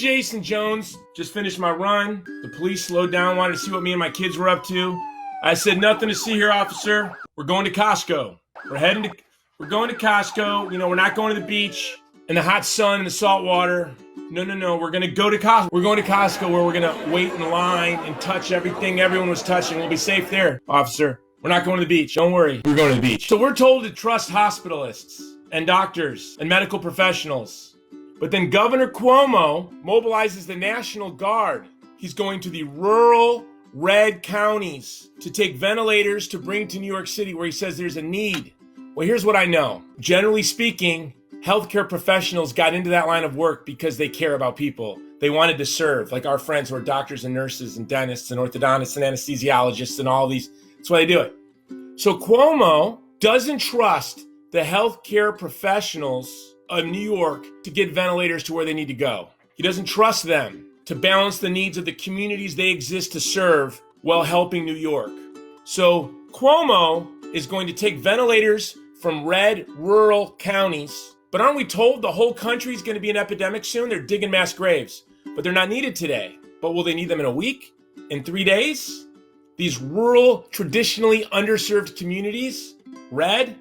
Jason Jones. Just finished my run. The police slowed down, wanted to see what me and my kids were up to. I said, nothing to see here, officer. We're going to Costco. We're going to Costco. You know, we're not going to the beach in the hot sun and the salt water. No. We're going to go to Costco. We're going to Costco where we're going to wait in line and touch everything everyone was touching. We'll be safe there, officer. We're not going to the beach. Don't worry. We're going to the beach. So we're told to trust hospitalists and doctors and medical professionals. But then Governor Cuomo mobilizes the National Guard. He's going to the rural red counties to take ventilators to bring to New York City where he says there's a need. Well, here's what I know. Generally speaking, healthcare professionals got into that line of work because they care about people. They wanted to serve, like our friends who are doctors and nurses and dentists and orthodontists and anesthesiologists and all these. That's why they do it. So Cuomo doesn't trust the healthcare professionals of New York to get ventilators to where they need to go. He doesn't trust them to balance the needs of the communities they exist to serve while helping New York. So Cuomo is going to take ventilators from red rural counties. But aren't we told the whole country is going to be an epidemic soon? They're digging mass graves, but they're not needed today. But will they need them in a week? In 3 days? These rural, traditionally underserved communities, red,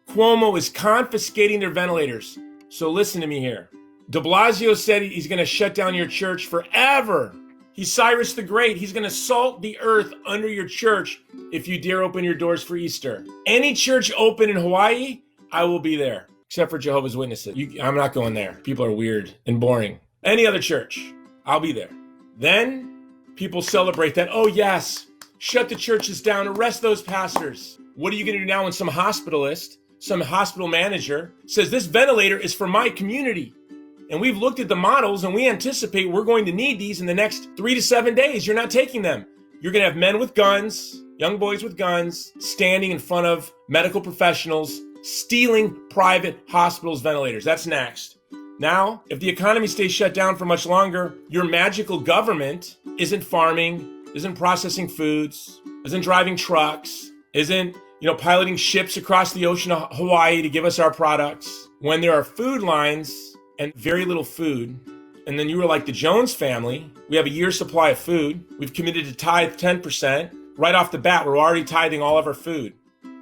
Cuomo is confiscating their ventilators. So listen to me here. De Blasio said he's going to shut down your church forever. He's Cyrus the Great. He's going to salt the earth under your church if you dare open your doors for Easter. Any church open in Hawaii, I will be there. Except for Jehovah's Witnesses. I'm not going there. People are weird and boring. Any other church, I'll be there. Then people celebrate that. Oh yes, shut the churches down, arrest those pastors. What are you going to do now when some hospitalist, some hospital manager says this ventilator is for my community? And we've looked at the models and we anticipate we're going to need these in the next 3 to 7 days. You're not taking them. You're going to have men with guns, young boys with guns, standing in front of medical professionals, stealing private hospitals' ventilators. That's next. Now, if the economy stays shut down for much longer, your magical government isn't farming, isn't processing foods, isn't driving trucks, isn't, piloting ships across the ocean to Hawaii to give us our products. When there are food lines and very little food, and then you were like the Jones family, we have a year's supply of food. We've committed to tithe 10%. Right off the bat, we're already tithing all of our food.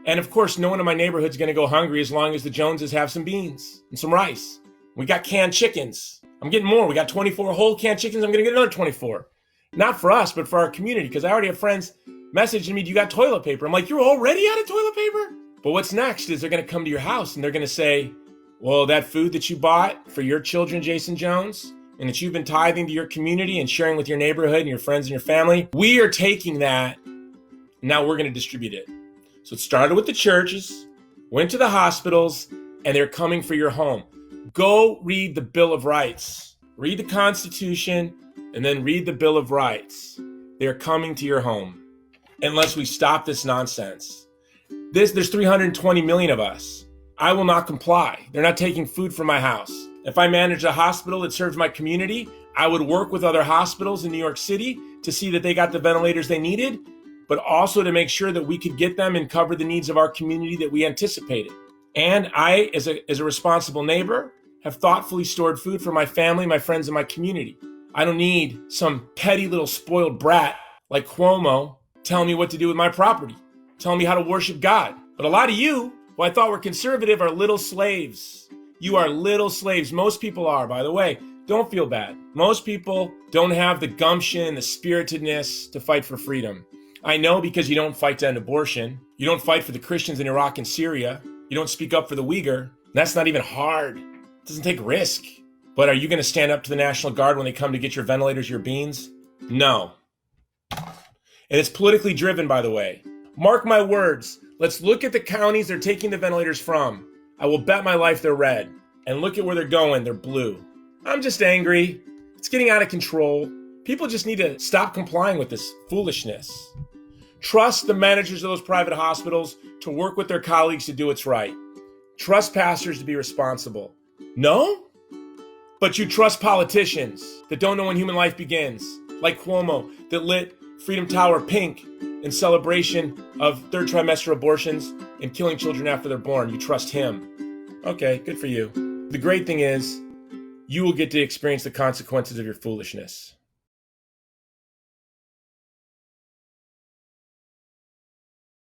And of course, no one in my neighborhood is going to go hungry as long as the Joneses have some beans and some rice. We got canned chickens. I'm getting more. We got 24 whole canned chickens. I'm going to get another 24. Not for us, but for our community, because I already have friends messaging me, do you got toilet paper? I'm like, you're already out of toilet paper? But what's next is they're going to come to your house and they're going to say, well, that food that you bought for your children, Jason Jones, and that you've been tithing to your community and sharing with your neighborhood and your friends and your family, we are taking that. Now we're going to distribute it. So it started with the churches, went to the hospitals, and they're coming for your home. Go read the Bill of Rights. Read the Constitution, and then read the Bill of Rights. They're coming to your home. Unless we stop this nonsense. There's 320 million of us. I will not comply. They're not taking food from my house. If I managed a hospital that serves my community, I would work with other hospitals in New York City to see that they got the ventilators they needed, but also to make sure that we could get them and cover the needs of our community that we anticipated. And I, as a responsible neighbor, have thoughtfully stored food for my family, my friends, and my community. I don't need some petty little spoiled brat like Cuomo telling me what to do with my property, telling me how to worship God. But a lot of you, who I thought were conservative, are little slaves. You are little slaves. Most people are, by the way. Don't feel bad. Most people don't have the gumption, the spiritedness to fight for freedom. I know, because you don't fight to end abortion. You don't fight for the Christians in Iraq and Syria. You don't speak up for the Uyghur. That's not even hard. It doesn't take risk. But are you going to stand up to the National Guard when they come to get your ventilators, your beans? No. And it's politically driven, by the way. Mark my words. Let's look at the counties they're taking the ventilators from. I will bet my life they're red. And look at where they're going. They're blue. I'm just angry. It's getting out of control. People just need to stop complying with this foolishness. Trust the managers of those private hospitals to work with their colleagues to do what's right. Trust pastors to be responsible. No? But you trust politicians that don't know when human life begins, like Cuomo, that lit Freedom Tower pink in celebration of third trimester abortions and killing children after they're born. You trust him. Okay, good for you. The great thing is, you will get to experience the consequences of your foolishness.